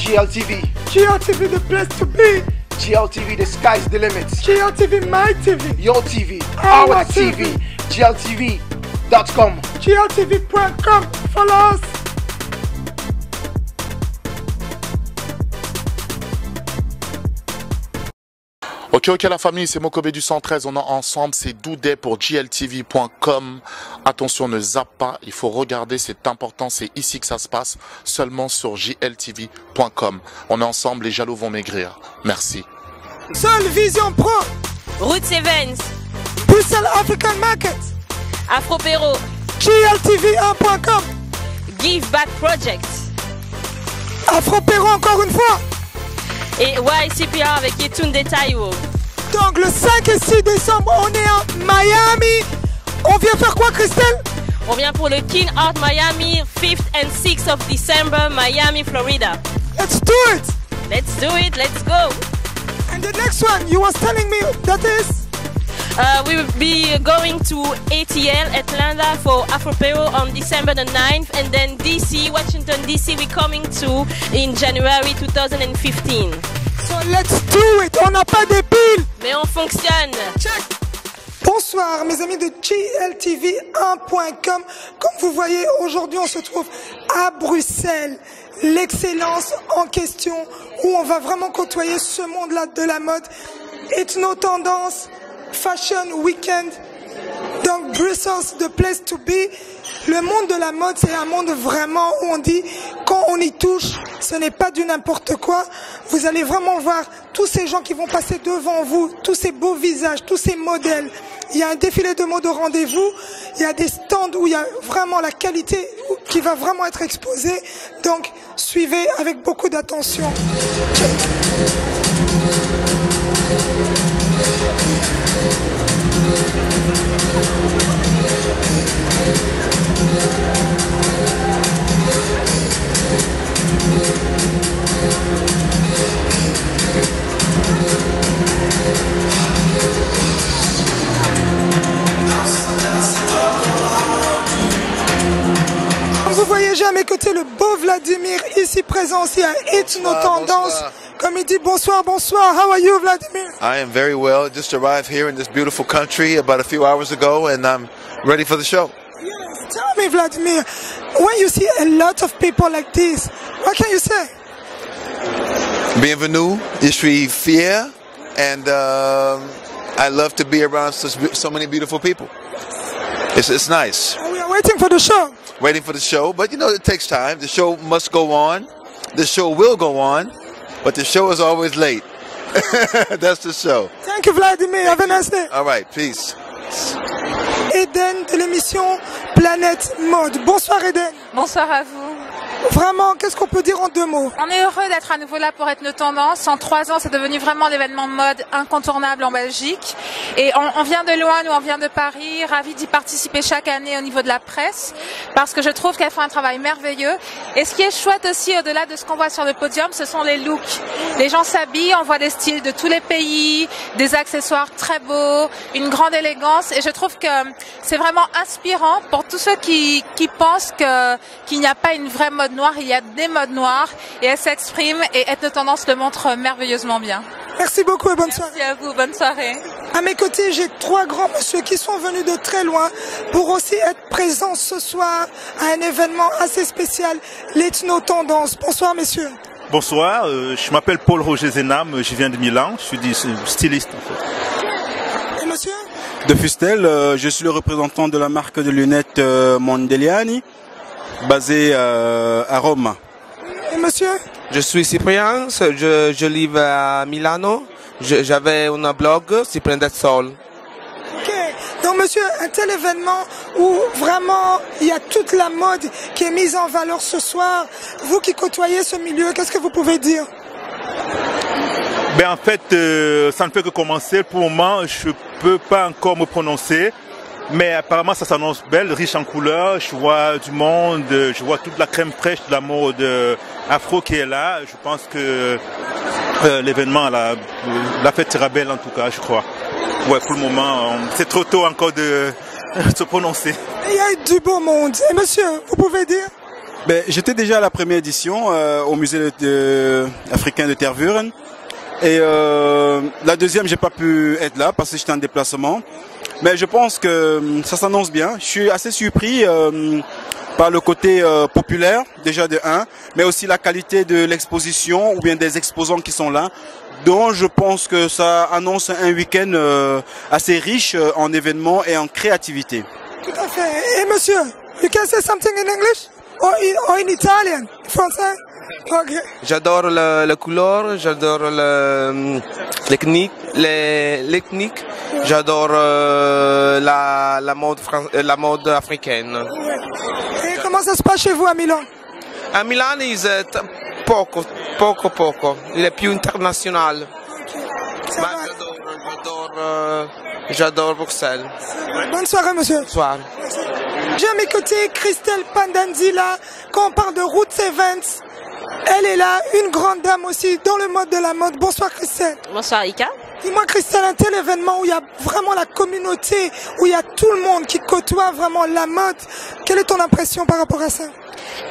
GLTV. GLTV, the place to be. GLTV, the sky's the limit. GLTV, my TV. Your TV, Our our TV. TV. GLTV.com. GLTV.com. Follow us. Ok la famille, c'est Mokobe du 113, on est ensemble, c'est Doudé pour gltv.com. Attention, ne zappe pas, il faut regarder, c'est important, c'est ici que ça se passe, seulement sur gltv.com. On est ensemble, les jaloux vont maigrir. Merci. Seule Vision Pro. Roots Events, Bruxelles African Market. Afropéro, GLTV1.com. Give Back Project Afropéro encore une fois. et YCPR avec Yetunde Taiwo. Donc le 5 et 6 décembre, on est à Miami. On vient faire quoi, Christelle? On vient pour le King Art Miami, 5th and 6th of December, Miami, Florida. Let's do it. Let's do it, let's go. And the next one, you was telling me that is? We will be going to ATL, Atlanta for Afropero on December the 9th, and then DC, Washington DC, we're coming to in January 2015. So let's do it. On n'a pas des piles. Mais on fonctionne. Check. Bonsoir mes amis de GLTV1.com. Comme vous voyez, aujourd'hui on se trouve à Bruxelles. L'excellence en question, où on va vraiment côtoyer ce monde-là de la mode. Ethno-tendance, Fashion Weekend. Donc Brussels, the place to be. Le monde de la mode, c'est un monde vraiment où on dit, quand on y touche, ce n'est pas du n'importe quoi. Vous allez vraiment voir tous ces gens qui vont passer devant vous, tous ces beaux visages, tous ces modèles. Il y a un défilé de mode au rendez-vous. Il y a des stands où il y a vraiment la qualité qui va vraiment être exposée. Donc, suivez avec beaucoup d'attention. Vous voyez, j'ai à mes côtés le beau Vladimir, ici présent aussi à Ethno Tendance. Comme il dit, bonsoir, bonsoir. How are you, Vladimir? I am very well. Just arrived here in this beautiful country about a few hours ago, and I'm ready for the show. Yes. Tell me, Vladimir, when you see a lot of people like this, what can you say? Bienvenue. Je suis fier, and I love to be around so many beautiful people. It's nice. We are waiting for the show. Waiting for the show, but you know, it takes time. The show must go on. The show will go on, but the show is always late. That's the show. Thank you, Vladimir. Have a nice day. All right, peace. Eden de l'émission Planète Mode. Bonsoir, Eden. Bonsoir à vous. Vraiment, qu'est-ce qu'on peut dire en deux mots? On est heureux d'être à nouveau là pour Ethno Tendance. En 3 ans, c'est devenu vraiment l'événement de mode incontournable en Belgique. Et on vient de loin, nous on vient de Paris, ravis d'y participer chaque année au niveau de la presse, parce que je trouve qu'elles font un travail merveilleux. Et ce qui est chouette aussi, au-delà de ce qu'on voit sur le podium, ce sont les looks. Les gens s'habillent, on voit des styles de tous les pays, des accessoires très beaux, une grande élégance. Et je trouve que c'est vraiment inspirant pour tous ceux qui pensent qu'il n'y a pas une vraie mode noire. Il y a des modes noirs et elles s'expriment, et Ethno Tendance le montre merveilleusement bien. Merci beaucoup et bonne soirée. Merci à vous, bonne soirée. À mes côtés, j'ai 3 grands messieurs qui sont venus de très loin pour aussi être présents ce soir à un événement assez spécial, l'Ethno Tendance. Bonsoir messieurs. Bonsoir, je m'appelle Paul Roger Zenam, je viens de Milan, je suis styliste en fait. Et monsieur? De Fustel, je suis le représentant de la marque de lunettes Mondeliani, basée à Rome. Et monsieur? Je suis Cyprien, je vis à Milano, j'avais un blog, Cyprien del Sol. Ok, donc monsieur, un tel événement où vraiment il y a toute la mode qui est mise en valeur ce soir, vous qui côtoyez ce milieu, qu'est-ce que vous pouvez dire? Ben en fait, ça ne fait que commencer. Pour le moment, je ne peux pas encore me prononcer. Mais apparemment, ça s'annonce belle, riche en couleurs. Je vois du monde, je vois toute la crème fraîche de la mode afro qui est là. Je pense que l'événement, la fête sera belle en tout cas, je crois. Ouais, pour le moment, c'est trop tôt encore de se prononcer. Il y a du beau monde. Et monsieur, vous pouvez dire? J'étais déjà à la première édition au musée africain de Tervuren. Et la deuxième, j'ai pas pu être là parce que j'étais en déplacement. Mais je pense que ça s'annonce bien. Je suis assez surpris par le côté populaire, déjà de 1, mais aussi la qualité de l'exposition ou bien des exposants qui sont là. Donc je pense que ça annonce un week-end assez riche en événements et en créativité. Tout à fait. Et monsieur, you can say something in English or in Italian, français? Okay. J'adore la couleur, j'adore l'ethnique, j'adore la mode africaine. Et comment ça se passe chez vous à Milan? À Milan, poco. Il est plus international. J'adore Bruxelles. Bonne soirée, monsieur. Bonsoir. J'ai à mes côtés Christelle Pandanzila. Quand on parle de Roots Events, elle est là, une grande dame aussi dans le mode de la mode. Bonsoir Christelle. Bonsoir Ika. Dis-moi Christelle, un tel événement où il y a vraiment la communauté, où il y a tout le monde qui côtoie vraiment la mode, quelle est ton impression par rapport à ça?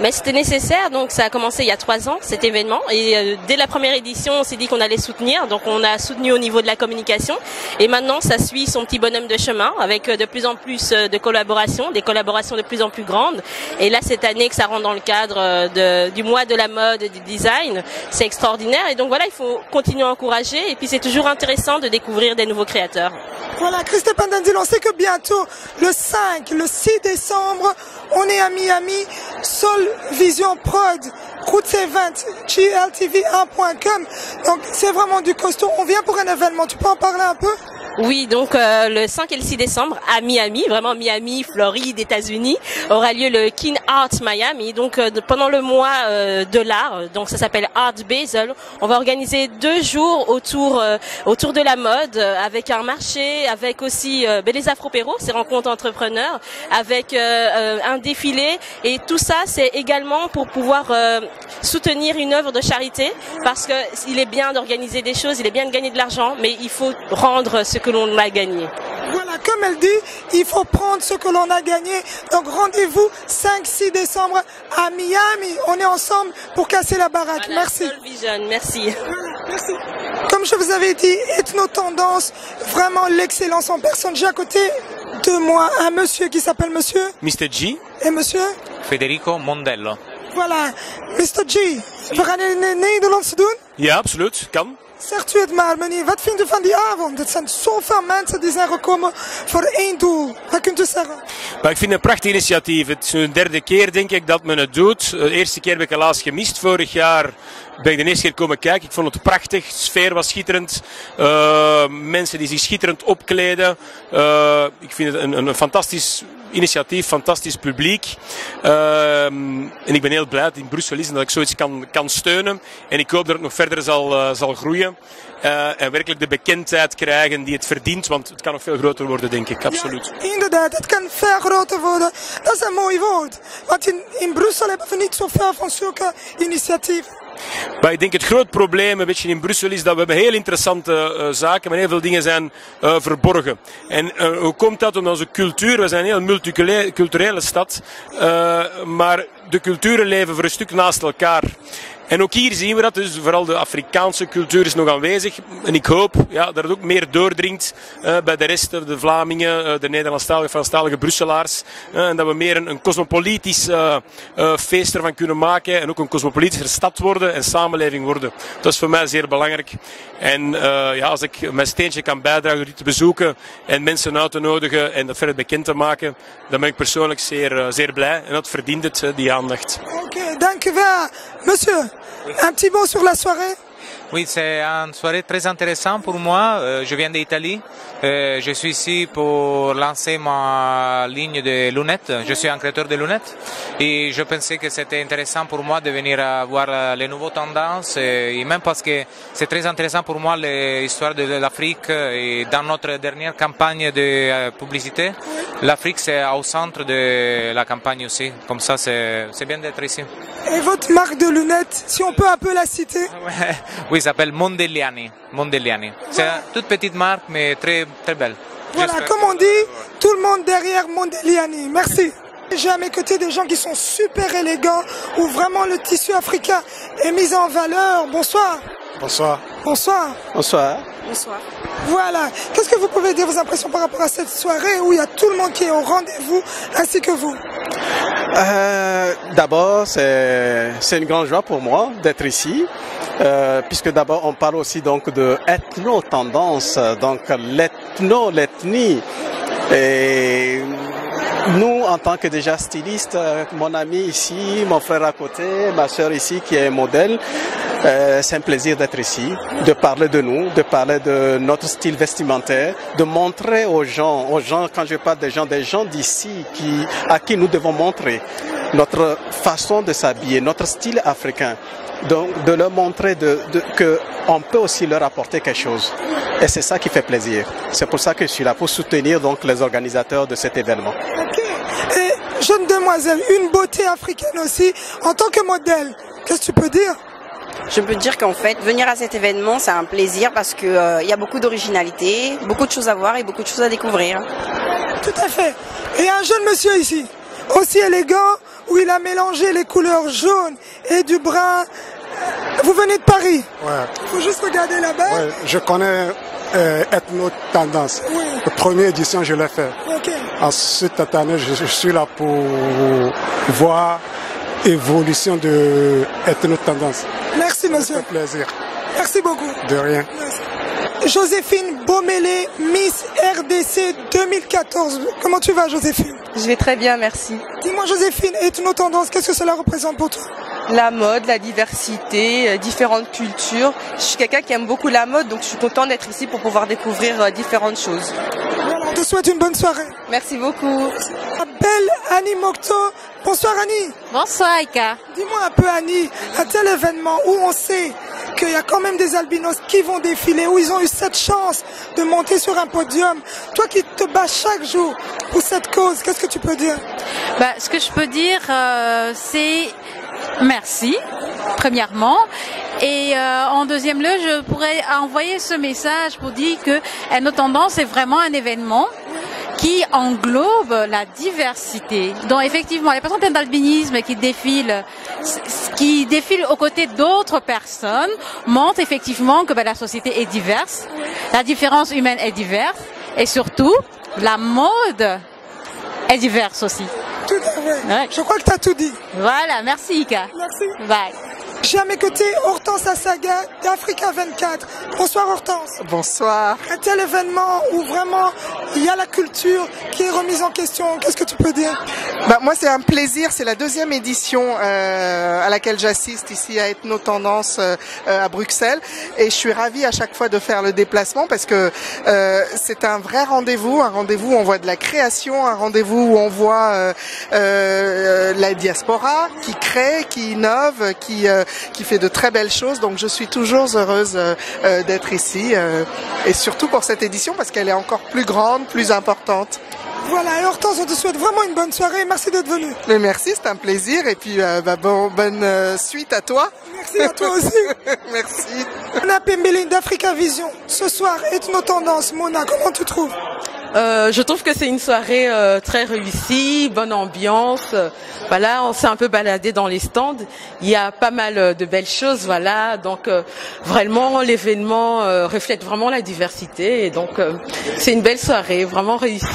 Mais c'était nécessaire, donc ça a commencé il y a 3 ans cet événement et dès la première édition on s'est dit qu'on allait soutenir, donc on a soutenu au niveau de la communication et maintenant ça suit son petit bonhomme de chemin avec de plus en plus de collaborations, des collaborations de plus en plus grandes et là cette année que ça rentre dans le cadre du mois de la mode et du design, c'est extraordinaire et donc voilà, il faut continuer à encourager et puis c'est toujours intéressant de découvrir des nouveaux créateurs. Voilà, Christelle Pandanzil, on sait que bientôt, le 5, le 6 décembre, on est à Miami, Sol Vision Prod, Roots Event, GLTV1.com. Donc c'est vraiment du costaud. On vient pour un événement, tu peux en parler un peu? Oui, donc le 5 et le 6 décembre à Miami, vraiment Miami, Floride, États-Unis, aura lieu le Keen Art Miami. Donc pendant le mois de l'art, donc ça s'appelle Art Basel, on va organiser 2 jours autour de la mode, avec un marché, avec aussi les Afropéros, ces rencontres entrepreneurs, avec un défilé et tout ça c'est également pour pouvoir soutenir une œuvre de charité parce que il est bien d'organiser des choses, il est bien de gagner de l'argent, mais il faut rendre ce que l'on a gagné. Voilà, comme elle dit, il faut prendre ce que l'on a gagné. Donc rendez-vous 5-6 décembre à Miami. On est ensemble pour casser la baraque. Voilà, merci. Sol Vision, merci. Merci. Comme je vous avais dit, Ethno-Tendance, vraiment l'excellence en personne. J'ai à côté de moi un monsieur qui s'appelle monsieur Mr. G. Et monsieur Federico Mondello. Voilà, Mr. G. We gaan in het Nederlands doen? Ja, absoluut. Kan. Zegt u het maar, meneer. Wat vindt u van die avond? Het zijn zoveel mensen die zijn gekomen voor één doel. Wat kunt u zeggen? Maar ik vind het een prachtig initiatief. Het is nu de 3e keer, denk ik, dat men het doet. De eerste keer heb ik helaas gemist. Vorig jaar ben ik de eerste keer komen kijken. Ik vond het prachtig. De sfeer was schitterend. Mensen die zich schitterend opkleden. Ik vind het een fantastisch initiatief, fantastisch publiek. En ik ben heel blij dat het in Brussel is en dat ik zoiets kan steunen. En ik hoop dat het nog verder zal groeien. En werkelijk de bekendheid krijgen die het verdient, want het kan nog veel groter worden, denk ik, absoluut. Ja, inderdaad, het kan veel groter worden. Dat is een mooi woord. Want in Brussel hebben we niet zoveel van zulke initiatieven. Maar ik denk het groot probleem een beetje in Brussel is dat we hebben heel interessante zaken, maar heel veel dingen zijn verborgen. En hoe komt dat? Omdat onze cultuur, we zijn een heel multiculturele stad, maar de culturen leven voor een stuk naast elkaar. En ook hier zien we dat, dus vooral de Afrikaanse cultuur is nog aanwezig. En ik hoop dat het ook meer doordringt bij de rest, de Vlamingen, de Nederlandstalige, Franstalige Brusselaars. En dat we meer een cosmopolitisch feest ervan kunnen maken. En ook een cosmopolitische stad worden en samenleving worden. Dat is voor mij zeer belangrijk. En als ik mijn steentje kan bijdragen door dit te bezoeken en mensen uit te nodigen en dat verder bekend te maken, dan ben ik persoonlijk zeer blij. En dat verdient het, die aandacht. Oké, dank u wel. Monsieur, un petit mot sur la soirée? Oui, c'est une soirée très intéressante pour moi. Je viens d'Italie. Je suis ici pour lancer ma ligne de lunettes. Je suis un créateur de lunettes. Et je pensais que c'était intéressant pour moi de venir voir les nouvelles tendances. Et même parce que c'est très intéressant pour moi l'histoire de l'Afrique. Et dans notre dernière campagne de publicité, l'Afrique c'est au centre de la campagne aussi. Comme ça, c'est bien d'être ici. Et votre marque de lunettes, si on peut un peu la citer? Oui, ça s'appelle Mondelliani. Mondelliani. C'est une toute petite marque, mais très, très belle. Voilà, comme on dit, tout le monde derrière Mondelliani. Merci. J'ai à mes côtés des gens qui sont super élégants, où vraiment le tissu africain est mis en valeur. Bonsoir. Bonsoir. Bonsoir. Bonsoir. Bonsoir. Voilà. Qu'est-ce que vous pouvez dire, vos impressions par rapport à cette soirée où il y a tout le monde qui est au rendez-vous, ainsi que vous? D'abord, c'est une grande joie pour moi d'être ici, puisque d'abord on parle aussi donc de ethno-tendance, donc l'ethnie. Et nous, en tant que déjà styliste, mon ami ici, mon frère à côté, ma soeur ici qui est modèle, c'est un plaisir d'être ici, de parler de nous, de parler de notre style vestimentaire, de montrer aux gens, quand je parle des gens d'ici à qui nous devons montrer notre façon de s'habiller, notre style africain. Donc de leur montrer qu'on peut aussi leur apporter quelque chose. Et c'est ça qui fait plaisir. C'est pour ça que je suis là, pour soutenir donc les organisateurs de cet événement. Ok. Et jeune demoiselle, une beauté africaine aussi, en tant que modèle, qu'est-ce que tu peux dire? Je peux dire qu'en fait, venir à cet événement, c'est un plaisir parce que y a beaucoup d'originalité, beaucoup de choses à voir et beaucoup de choses à découvrir. Tout à fait. Et un jeune monsieur ici, aussi élégant, où il a mélangé les couleurs jaunes et du brun. Vous venez de Paris? Ouais. Il faut juste regarder là-bas. Ouais, je connais Ethno Tendance. Oui. La première édition, je l'ai fait. Okay. Ensuite, cette année, je suis là pour voir l'évolution de Ethno Tendance. Merci, monsieur. Ça fait plaisir. Merci beaucoup. De rien. Merci. Joséphine Beaumélé, Miss RDC 2014. Comment tu vas, Joséphine? Je vais très bien, merci. Dis-moi, Joséphine, Ethno Tendance, qu'est-ce que cela représente pour toi? La mode, la diversité, différentes cultures. Je suis quelqu'un qui aime beaucoup la mode, donc je suis contente d'être ici pour pouvoir découvrir différentes choses. Voilà, on te souhaite une bonne soirée. Merci beaucoup. La belle Annie Mokto. Bonsoir Annie. Bonsoir Ika. Dis-moi un peu Annie, à tel événement où on sait qu'il y a quand même des albinos qui vont défiler, où ils ont eu cette chance de monter sur un podium. Toi qui te bats chaque jour pour cette cause, qu'est-ce que tu peux dire? Ce que je peux dire, c'est merci, premièrement. Et en deuxième lieu, je pourrais envoyer ce message pour dire que Ethno Tendance est vraiment un événement qui englobe la diversité. Donc effectivement, les personnes d'albinisme qui défilent aux côtés d'autres personnes montrent effectivement que la société est diverse, la différence humaine est diverse et surtout la mode est diverse aussi. Tout à fait. Ouais. Je crois que tu as tout dit. Voilà, merci Ika. Merci. Bye. J'ai à mes côtés Hortense Assaga d'Africa 24. Bonsoir Hortense. Bonsoir. Un tel événement où vraiment il y a la culture qui est remise en question, qu'est-ce que tu peux dire? Moi c'est un plaisir, c'est la deuxième édition à laquelle j'assiste ici à Ethno Tendance à Bruxelles et je suis ravie à chaque fois de faire le déplacement parce que c'est un vrai rendez-vous, où on voit de la création, un rendez-vous où on voit la diaspora qui crée, qui innove, qui fait de très belles choses. Donc je suis toujours heureuse d'être ici et surtout pour cette édition parce qu'elle est encore plus grande, plus importante. Voilà, et Hortense, on te souhaite vraiment une bonne soirée. Merci d'être venue. Mais merci, c'est un plaisir. Et puis, bonne suite à toi. Merci à toi aussi. Merci. Mona Pembele d'Africa Vision. Ce soir, Ethno Tendance. Mona, comment tu trouves? Je trouve que c'est une soirée très réussie, bonne ambiance. Voilà, on s'est un peu baladé dans les stands. Il y a pas mal de belles choses, voilà. Donc vraiment, l'événement reflète vraiment la diversité. Et donc, c'est une belle soirée, vraiment réussie.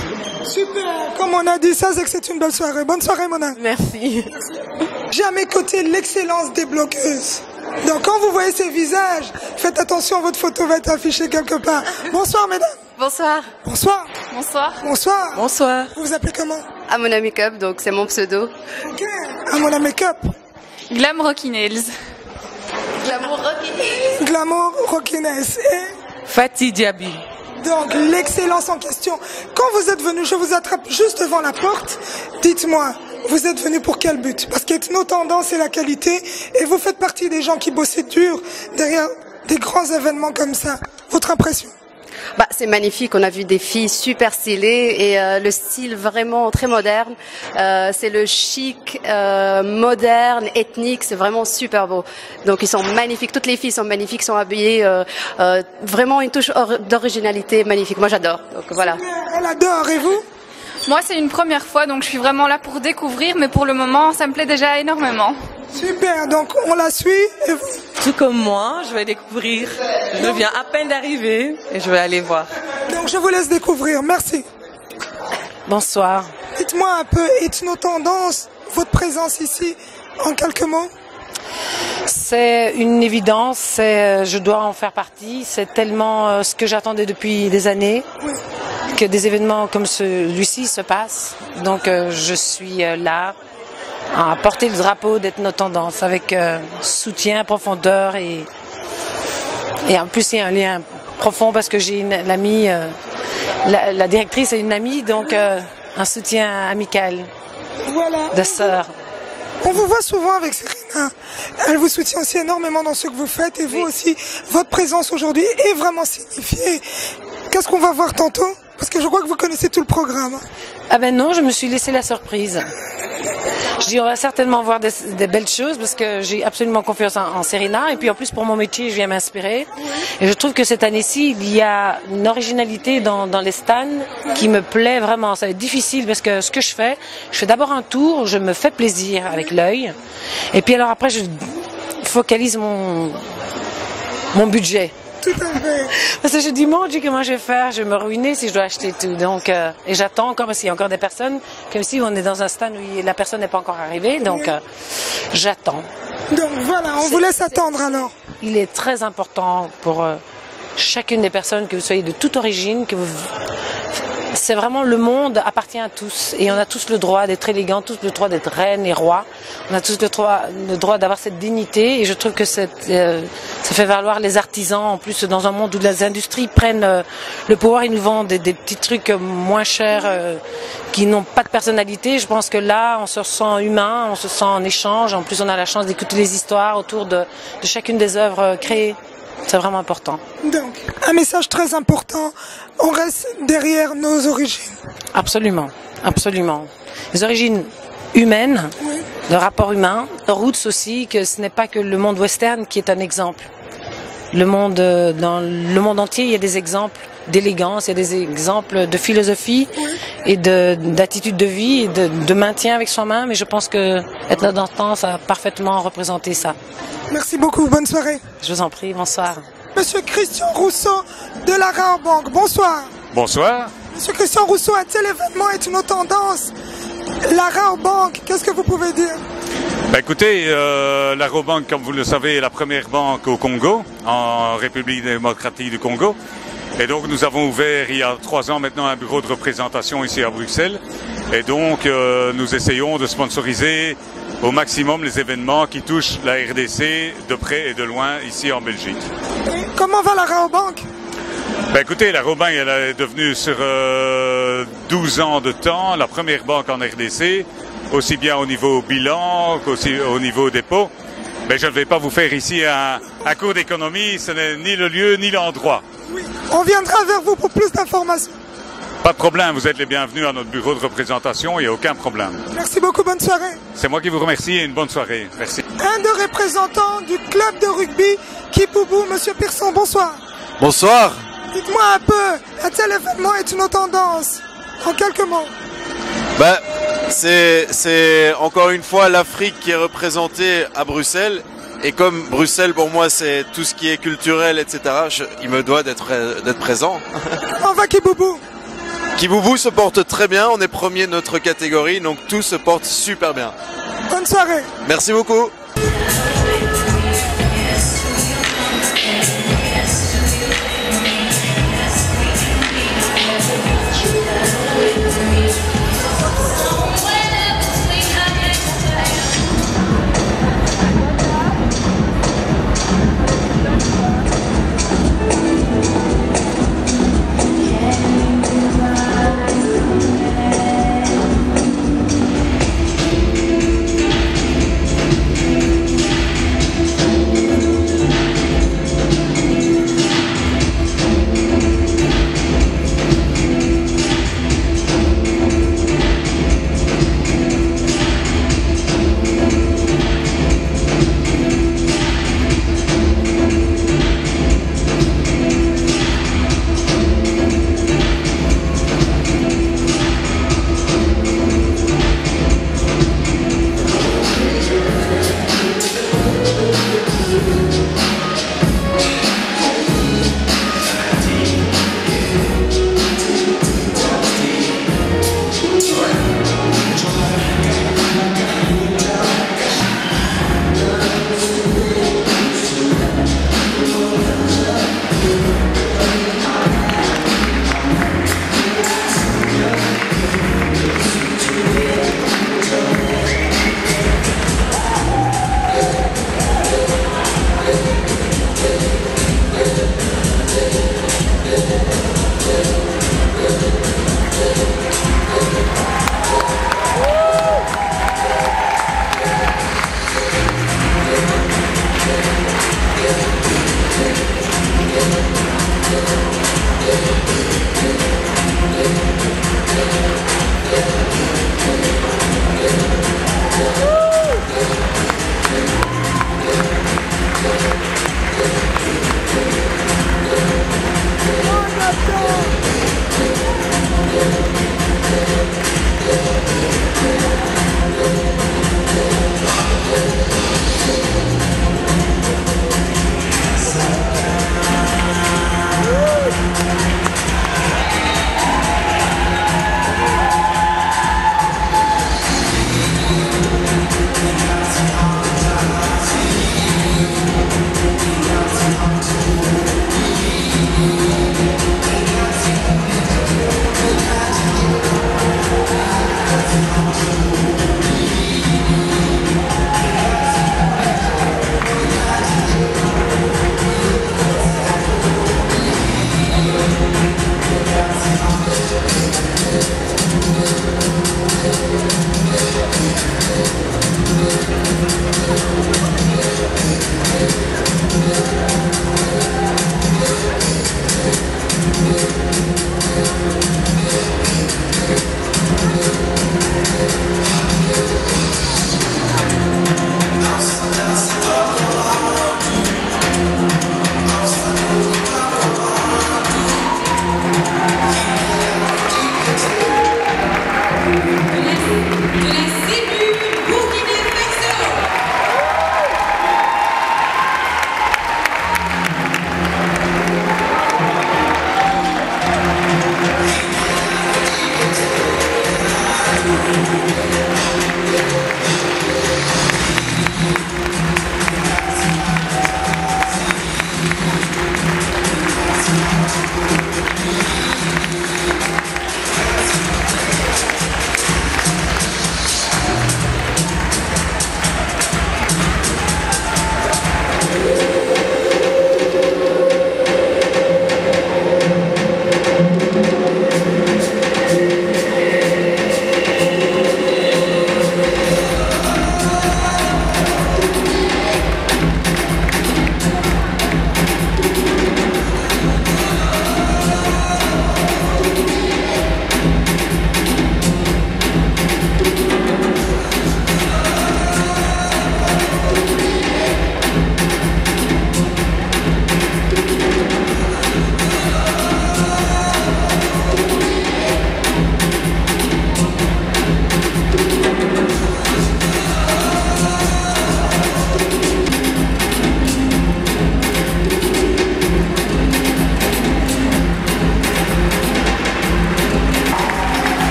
Super. Comme on a dit ça, c'est que c'est une belle soirée. Bonne soirée, Mona. Merci. J'ai à mes côtés l'excellence des blogueuses. Donc quand vous voyez ces visages, faites attention, votre photo va être affichée quelque part. Bonsoir, mesdames. Bonsoir. Bonsoir. Bonsoir. Bonsoir. Bonsoir. Vous vous appelez comment? Amona Makeup, donc c'est mon pseudo. Ok. Amona Makeup. Glam Rocky Nails. Glamour Rocky Nails. Glamour Rocky Nails. Et Fatih Diaby. Donc l'excellence en question. Quand vous êtes venu, je vous attrape juste devant la porte. Dites-moi, vous êtes venu pour quel but? Parce qu'Ethno Tendance c'est la qualité et vous faites partie des gens qui bossaient dur derrière des grands événements comme ça. Votre impression? C'est magnifique, on a vu des filles super stylées et le style vraiment très moderne. C'est le chic, moderne, ethnique, c'est vraiment super beau. Donc ils sont magnifiques, toutes les filles sont magnifiques, sont habillées, vraiment une touche d'originalité magnifique. Moi j'adore, donc voilà. Elle adore, et vous? Moi, c'est une première fois, donc je suis vraiment là pour découvrir, mais pour le moment, ça me plaît déjà énormément. Super, donc on la suit et vous... Tout comme moi, je vais découvrir. Je viens à peine d'arriver et je vais aller voir. Donc je vous laisse découvrir, merci. Bonsoir. Dites-moi un peu, ethno-tendance, votre présence ici, en quelques mots. C'est une évidence, je dois en faire partie, c'est tellement ce que j'attendais depuis des années, que des événements comme celui-ci se passent. Donc je suis là à porter le drapeau d'ethno-tendance avec soutien, profondeur et en plus il y a un lien profond parce que j'ai une amie, la directrice est une amie, donc un soutien amical de sœur. On vous voit souvent avec Serena. Elle vous soutient aussi énormément dans ce que vous faites et vous aussi, votre présence aujourd'hui est vraiment signifiée. Qu'est-ce qu'on va voir tantôt? Parce que je crois que vous connaissez tout le programme. Ah ben non, je me suis laissé la surprise. Je dis on va certainement voir des belles choses parce que j'ai absolument confiance en Serena et puis en plus pour mon métier je viens m'inspirer et je trouve que cette année-ci il y a une originalité dans les stands qui me plaît vraiment. Ça va être difficile parce que ce que je fais d'abord un tour, je me fais plaisir avec l'œil et puis alors après je focalise mon budget. Tout à fait. Parce que je dis, mon Dieu, comment je vais faire? Je vais me ruiner si je dois acheter tout. Donc, et j'attends encore, parce qu'il y a encore des personnes, comme si on est dans un stand où la personne n'est pas encore arrivée. Donc, j'attends. Donc voilà, on vous laisse attendre alors. Il est très important pour chacune des personnes, que vous soyez de toute origine, que vous... C'est vraiment le monde appartient à tous et on a tous le droit d'être élégants, tous le droit d'être reine et roi. On a tous le droit d'avoir cette dignité et je trouve que ça fait valoir les artisans en plus dans un monde où les industries prennent le pouvoir, ils nous vendent des petits trucs moins chers qui n'ont pas de personnalité. Je pense que là on se sent humain, on se sent en échange. En plus on a la chance d'écouter les histoires autour de chacune des œuvres créées. C'est vraiment important. Donc, un message très important, on reste derrière nos origines. Absolument, absolument. Les origines humaines, le rapport humain, roots aussi, que ce n'est pas que le monde western qui est un exemple. Dans le monde entier, il y a des exemples d'élégance, il y a des exemples de philosophie et d'attitude de vie et de maintien avec soi-même. Et je pense que Ethno-Tendance a parfaitement représenté ça. Merci beaucoup, bonne soirée. Je vous en prie, bonsoir. Monsieur Christian Rousseau de la Rabobank, bonsoir. Bonsoir. Monsieur Christian Rousseau, un tel événement est une autre tendance. La Rabobank, qu'est-ce que vous pouvez dire? Écoutez, la Rabobank, comme vous le savez, est la première banque au Congo, en République démocratique du Congo. Et donc nous avons ouvert il y a 3 ans maintenant un bureau de représentation ici à Bruxelles. Et donc nous essayons de sponsoriser au maximum les événements qui touchent la RDC de près et de loin ici en Belgique. Et comment va la Rabobank? Écoutez, la Rabobank elle est devenue sur 12 ans de temps la première banque en RDC, aussi bien au niveau bilan qu'aussi au niveau dépôt. Mais je ne vais pas vous faire ici un cours d'économie, ce n'est ni le lieu ni l'endroit. Oui, on viendra vers vous pour plus d'informations. Pas de problème, vous êtes les bienvenus à notre bureau de représentation, il n'y a aucun problème. Merci beaucoup, bonne soirée. C'est moi qui vous remercie et une bonne soirée. Merci. Un des représentants du club de rugby, Kiboubou, Monsieur Pearson, bonsoir. Bonsoir. Dites-moi un peu, un tel événement est une tendance, en quelques mots. C'est encore une fois l'Afrique qui est représentée à Bruxelles. Et comme Bruxelles, pour moi, c'est tout ce qui est culturel, etc., il me doit d'être présent. On va Kiboubou. Kiboubou se porte très bien, on est premier de notre catégorie, donc tout se porte super bien. Bonne soirée. Merci beaucoup.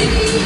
Thank you.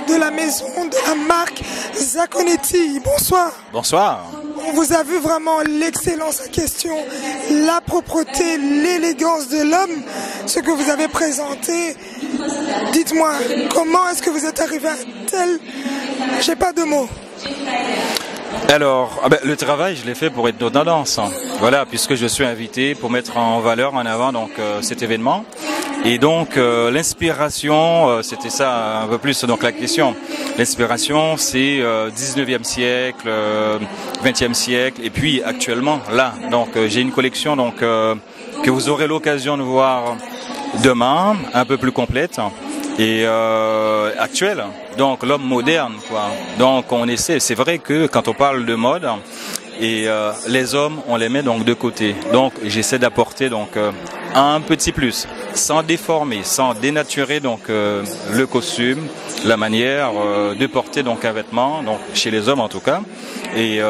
de la maison de la marque Zacconetti. Bonsoir. Bonsoir. On vous a vu vraiment l'excellence en question, la propreté, l'élégance de l'homme, ce que vous avez présenté. Dites-moi, comment est-ce que vous êtes arrivé à tel... J'ai pas de mots. Alors, le travail, je l'ai fait pour être tendance. Voilà, puisque je suis invité pour mettre en valeur, en avant donc cet événement. Et donc l'inspiration, c'était ça un peu plus donc la question. L'inspiration, c'est 19e siècle, 20e siècle, et puis actuellement là. Donc j'ai une collection donc que vous aurez l'occasion de voir demain, un peu plus complète et actuelle. Donc l'homme moderne, quoi. Donc on essaie. C'est vrai que quand on parle de mode, et les hommes, on les met donc de côté. Donc j'essaie d'apporter donc un petit plus, sans déformer, sans dénaturer donc le costume, la manière de porter donc un vêtement, donc chez les hommes en tout cas. Et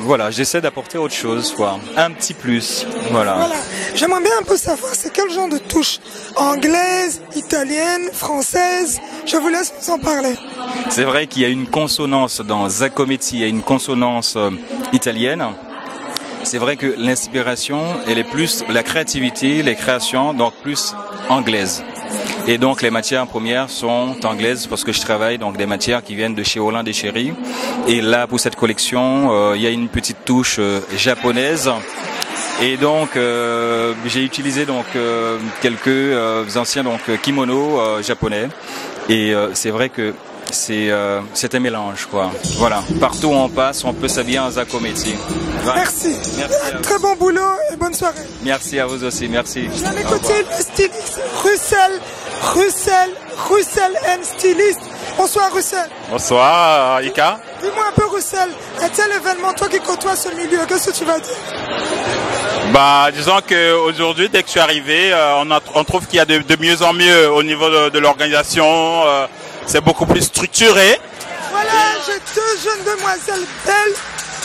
voilà, j'essaie d'apporter autre chose, quoi, un petit plus. Voilà. J'aimerais bien un peu savoir, c'est quel genre de touche? Anglaise, italienne, française? Je vous laisse nous en parler. C'est vrai qu'il y a une consonance dans Zacometti, il y a une consonance italienne. C'est vrai que l'inspiration, elle est plus la créativité, les créations, donc plus anglaise. Et donc les matières premières sont anglaises parce que je travaille donc des matières qui viennent de chez Holland et Chéri. Et là pour cette collection, il y a une petite touche japonaise. Et donc j'ai utilisé donc quelques anciens donc kimonos japonais. Et c'est vrai que c'est un mélange, quoi. Voilà. Partout où on passe, on peut s'habiller en Zacometti. Voilà. Merci. Très bon boulot et bonne soirée. Merci à vous aussi. Merci. J'ai à mes côtés le styliste Russell and styliste. Bonsoir Russell. Bonsoir Ika. Dis-moi un peu Russell, un tel événement, toi qui côtoies ce milieu, qu'est-ce que tu vas dire? Disons qu'aujourd'hui, dès que je suis arrivé, on trouve qu'il y a de mieux en mieux au niveau de l'organisation. C'est beaucoup plus structuré. Voilà, j'ai deux jeunes demoiselles belles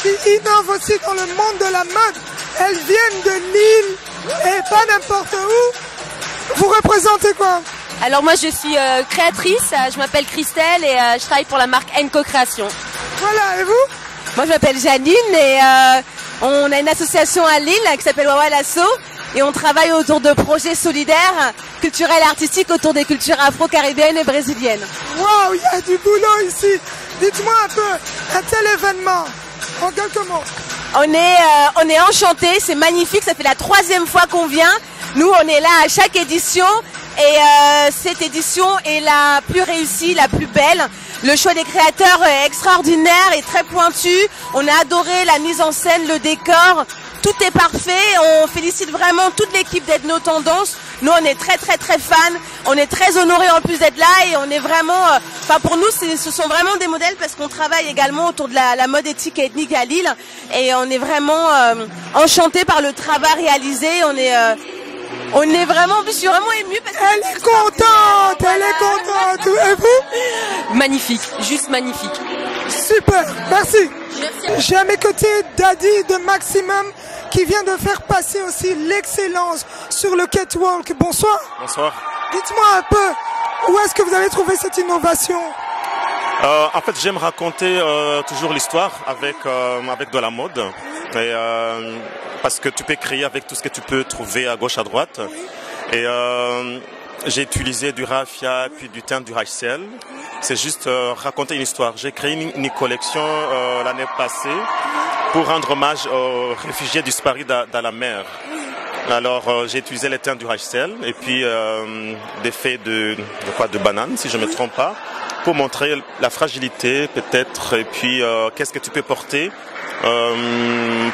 qui innovent aussi dans le monde de la mode. Elles viennent de Lille et pas n'importe où. Vous représentez quoi? Alors moi je suis créatrice, je m'appelle Christelle et je travaille pour la marque Enco Création. Voilà, et vous? Moi je m'appelle Janine et on a une association à Lille qui s'appelle Wawa Lasso. Et on travaille autour de projets solidaires, culturels et artistiques autour des cultures afro-caribéennes et brésiliennes. Waouh, il y a du boulot ici. Dites-moi un peu, un tel événement, en quelques mots. On est enchantés, c'est magnifique, ça fait la 3e fois qu'on vient. Nous, on est là à chaque édition et cette édition est la plus réussie, la plus belle. Le choix des créateurs est extraordinaire et très pointu. On a adoré la mise en scène, le décor. Tout est parfait, on félicite vraiment toute l'équipe d'Ethno Tendance. Nous on est très fans, on est très honorés en plus d'être là et on est vraiment, pour nous ce sont vraiment des modèles parce qu'on travaille également autour de la mode éthique et ethnique à Lille et on est vraiment enchantés par le travail réalisé, on est vraiment, je suis vraiment émue parce que elle est contente, et vous? Magnifique, juste magnifique. Super, merci. J'ai à mes côtés Daddy de Maximum qui vient de faire passer aussi l'excellence sur le catwalk. Bonsoir. Bonsoir. Dites-moi un peu, où est-ce que vous avez trouvé cette innovation? En fait, j'aime raconter toujours l'histoire avec de la mode. Et, parce que tu peux créer avec tout ce que tu peux trouver à gauche, à droite. Et j'ai utilisé du raffia puis du teint du HCL. C'est juste raconter une histoire. J'ai créé une collection l'année passée pour rendre hommage aux réfugiés disparus dans la mer. Alors j'ai utilisé les teints du HCL et puis des feuilles de banane, si je ne me trompe pas, pour montrer la fragilité peut-être et puis qu'est-ce que tu peux porter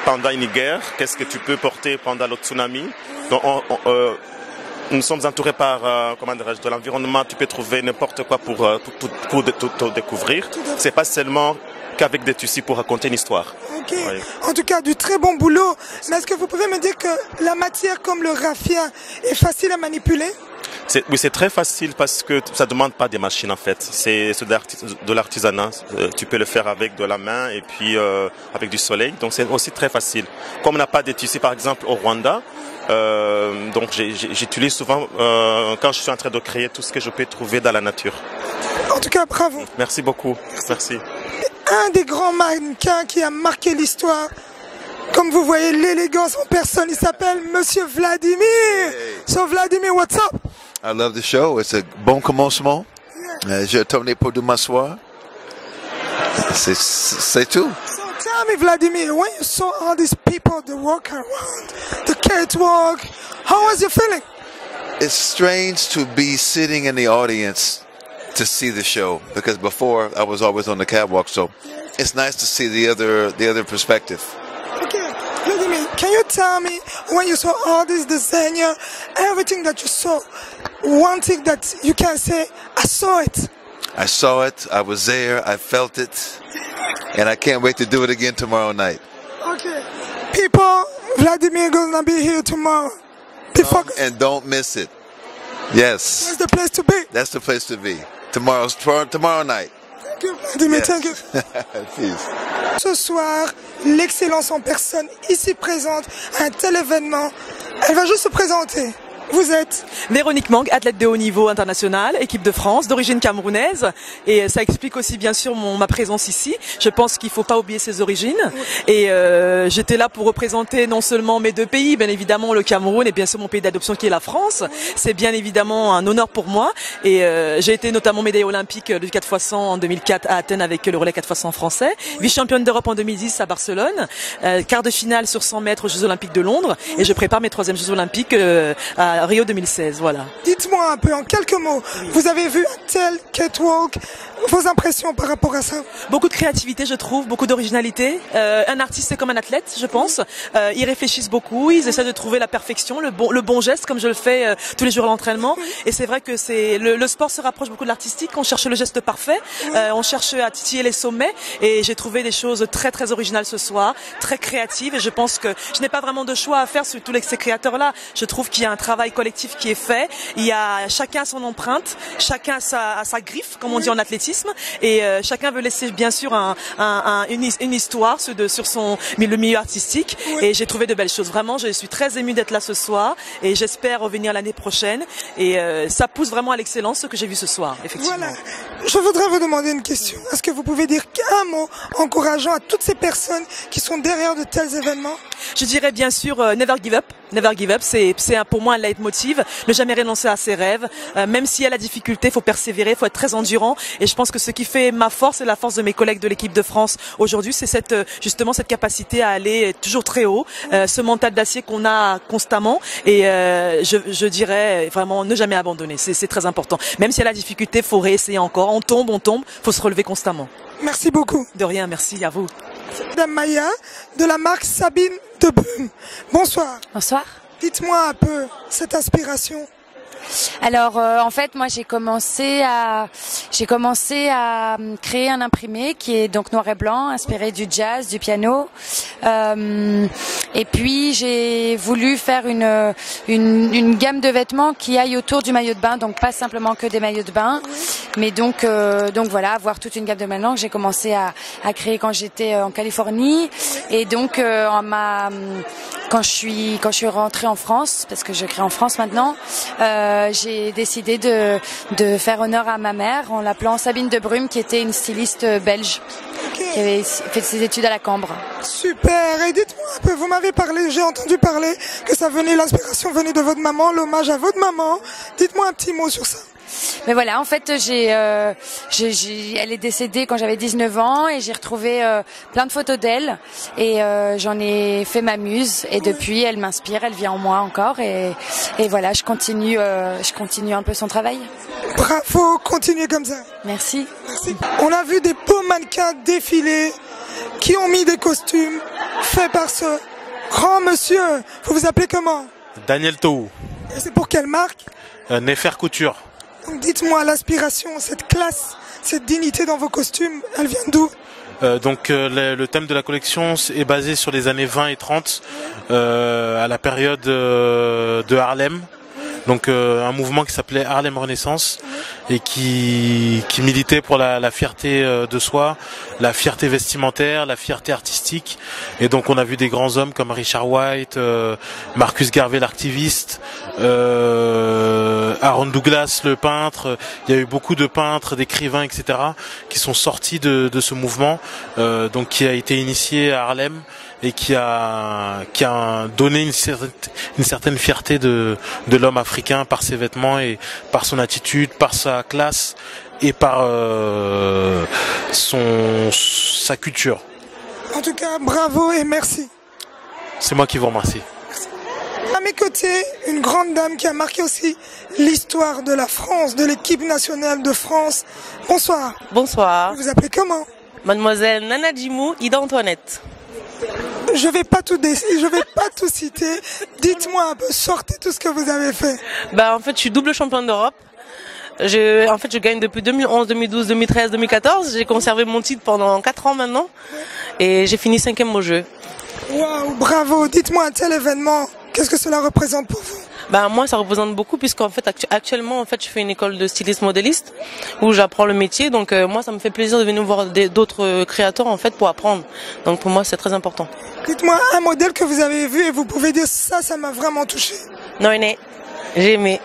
pendant une guerre, qu'est-ce que tu peux porter pendant le tsunami. Donc, nous sommes entourés par de l'environnement, tu peux trouver n'importe quoi pour tout découvrir. C'est pas seulement qu'avec des tissus pour raconter une histoire. Ok, oui. En tout cas du très bon boulot. Mais est-ce que vous pouvez me dire que la matière comme le raffia est facile à manipuler? Oui, c'est très facile parce que ça ne demande pas des machines en fait. C'est de l'artisanat. Tu peux le faire avec de la main et puis avec du soleil. Donc c'est aussi très facile. Comme on n'a pas de tissus par exemple au Rwanda, donc j'utilise souvent quand je suis en train de créer tout ce que je peux trouver dans la nature. En tout cas, bravo. Merci beaucoup. Merci. Un des grands mannequins qui a marqué l'histoire. Comme vous voyez l'élégance en personne, il s'appelle Monsieur Vladimir. Hey. So Vladimir, what's up? I love the show. It's a bon commencement. Je tourne pour de m'asseoir. C'est tout. So tell Tell me, Vladimir, when you saw all these people that walk around, the catwalk, how was you feeling? It's strange to be sitting in the audience to see the show, because before I was always on the catwalk, so it's nice to see the other perspective. Okay, Vladimir, can you tell me when you saw all this designer, everything that you saw, one thing that you can say, I saw it. I saw it, I was there, I felt it, and I can't wait to do it again tomorrow night. Okay, people, Vladimir gonna be here tomorrow. And don't miss it. Yes. That's the place to be. That's the place to be. Tomorrow night. Thank you, Vladimir, yes. thank you. Peace. Ce soir, l'excellence en personne ici présente à un tel événement, elle va juste se présenter. Vous êtes Véronique Mang, athlète de haut niveau international, équipe de France, d'origine camerounaise. Et ça explique aussi bien sûr ma présence ici. Je pense qu'il ne faut pas oublier ses origines. Et j'étais là pour représenter non seulement mes deux pays, bien évidemment le Cameroun et bien sûr mon pays d'adoption qui est la France. C'est bien évidemment un honneur pour moi. Et j'ai été notamment médaillée olympique du 4x100 en 2004 à Athènes avec le relais 4x100 français. Vice-championne d'Europe en 2010 à Barcelone. Quart de finale sur 100 mètres aux Jeux Olympiques de Londres. Et je prépare mes 3e Jeux Olympiques à Rio 2016, voilà. Dites-moi un peu en quelques mots, vous avez vu un tel catwalk, vos impressions par rapport à ça? Beaucoup de créativité, je trouve, beaucoup d'originalité. Un artiste, c'est comme un athlète, je pense. Ils réfléchissent beaucoup, ils essaient de trouver la perfection, le bon geste, comme je le fais tous les jours à l'entraînement. Et c'est vrai que le sport se rapproche beaucoup de l'artistique. On cherche le geste parfait, on cherche à titiller les sommets. Et j'ai trouvé des choses très très originales ce soir, très créatives. Et je pense que je n'ai pas vraiment de choix à faire sur tous ces créateurs-là. Je trouve qu'il y a un travail collectif qui est fait. Il y a chacun son empreinte, chacun a sa griffe, comme on dit en athlétisme. Et chacun veut laisser bien sûr une histoire sur le milieu artistique. Et j'ai trouvé de belles choses. Vraiment, je suis très émue d'être là ce soir et j'espère revenir l'année prochaine. Et ça pousse vraiment à l'excellence ce que j'ai vu ce soir, effectivement. Voilà. Je voudrais vous demander une question. Est-ce que vous pouvez dire un mot encourageant à toutes ces personnes qui sont derrière de tels événements? Je dirais bien sûr never give up. Never give up, c'est pour moi un leitmotiv. Ne jamais renoncer à ses rêves. Même s'il y a la difficulté, il faut persévérer, il faut être très endurant. Et je pense que ce qui fait ma force et la force de mes collègues de l'équipe de France aujourd'hui, c'est justement cette capacité à aller toujours très haut, ce mental d'acier qu'on a constamment. Et je dirais vraiment ne jamais abandonner. C'est très important. Même s'il y a la difficulté, il faut réessayer encore. On tombe, il faut se relever constamment. Merci beaucoup. De rien, merci à vous. Madame Maya, de la marque Sabine de Brûme. Bonsoir. Bonsoir. Dites-moi un peu cette inspiration. Alors en fait moi j'ai commencé à créer un imprimé qui est donc noir et blanc, inspiré du jazz, du piano. Et puis j'ai voulu faire une gamme de vêtements qui aille autour du maillot de bain, donc pas simplement que des maillots de bain, mais donc voilà, avoir toute une gamme de vêtements que j'ai commencé à créer quand j'étais en Californie. Et donc quand je suis rentrée en France, parce que je crée en France maintenant, j'ai décidé de faire honneur à ma mère en l'appelant Sabine de Brûme, qui était une styliste belge, qui avait fait ses études à la Cambre. Super. Et dites-moi un peu, vous m'avez parlé, j'ai entendu parler que l'inspiration venait de votre maman, l'hommage à votre maman. Dites-moi un petit mot sur ça. Mais voilà, en fait, elle est décédée quand j'avais 19 ans et j'ai retrouvé plein de photos d'elle et j'en ai fait ma muse et depuis elle m'inspire, elle vient en moi encore et voilà, je continue un peu son travail. Bravo, continuez comme ça. Merci. Merci. On a vu des beaux mannequins défiler qui ont mis des costumes faits par ce grand monsieur. Vous vous appelez comment? Daniel Tou. Et c'est pour quelle marque? Nefer Couture. Donc dites-moi, l'aspiration, cette classe, cette dignité dans vos costumes, elle vient d'où? Le thème de la collection est basé sur les années 20 et 30, à la période de Harlem. Donc un mouvement qui s'appelait Harlem Renaissance et qui militait pour la fierté de soi, la fierté vestimentaire, la fierté artistique. Et donc on a vu des grands hommes comme Richard White, Marcus Garvey l'activiste, Aaron Douglas le peintre. Il y a eu beaucoup de peintres, d'écrivains, etc. qui sont sortis de ce mouvement, donc qui a été initié à Harlem et qui a donné une certaine fierté de l'homme africain par ses vêtements et par son attitude, par sa classe et par sa culture. En tout cas, bravo et merci. C'est moi qui vous remercie. À mes côtés, une grande dame qui a marqué aussi l'histoire de la France, de l'équipe nationale de France. Bonsoir. Bonsoir. Vous vous appelez comment? Mademoiselle Nana Djimou, Ida Antoinette. Je vais pas tout citer. Dites-moi un peu, sortez tout ce que vous avez fait. En fait, je suis double championne d'Europe. Je gagne depuis 2011, 2012, 2013, 2014. J'ai conservé mon titre pendant 4 ans maintenant. Et j'ai fini 5e au jeu. Waouh, bravo. Dites-moi un tel événement, qu'est-ce que cela représente pour vous? Moi, ça représente beaucoup puisqu'en fait, actuellement, je fais une école de styliste modéliste où j'apprends le métier. Donc, moi, ça me fait plaisir de venir voir d'autres créateurs, en fait, pour apprendre. Donc, pour moi, c'est très important. Dites-moi un modèle que vous avez vu et vous pouvez dire ça m'a vraiment touché. Noéné, j'ai aimé.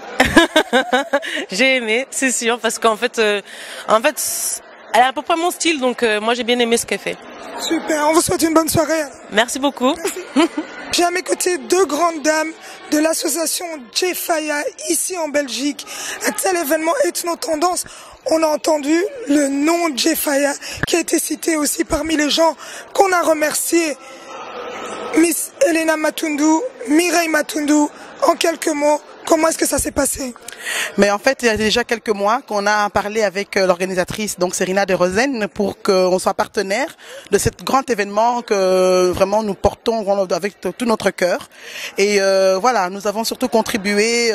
J'ai aimé, c'est sûr, parce qu'en fait, elle a à peu près mon style, donc moi, j'ai bien aimé ce qu'elle fait. Super, on vous souhaite une bonne soirée. Merci beaucoup. Merci. J'ai à mes côtés 2 grandes dames de l'association Jefaya ici en Belgique. Un tel événement ethno-tendance, on a entendu le nom Jefaya qui a été cité aussi parmi les gens qu'on a remerciés. Miss Elena Matundu, Mireille Matundu, en quelques mots, comment est-ce que ça s'est passé? Mais en fait, il y a déjà quelques mois qu'on a parlé avec l'organisatrice, donc Serena de Rosen, pour qu'on soit partenaire de cet grand événement que vraiment nous portons avec tout notre cœur. Et voilà, nous avons surtout contribué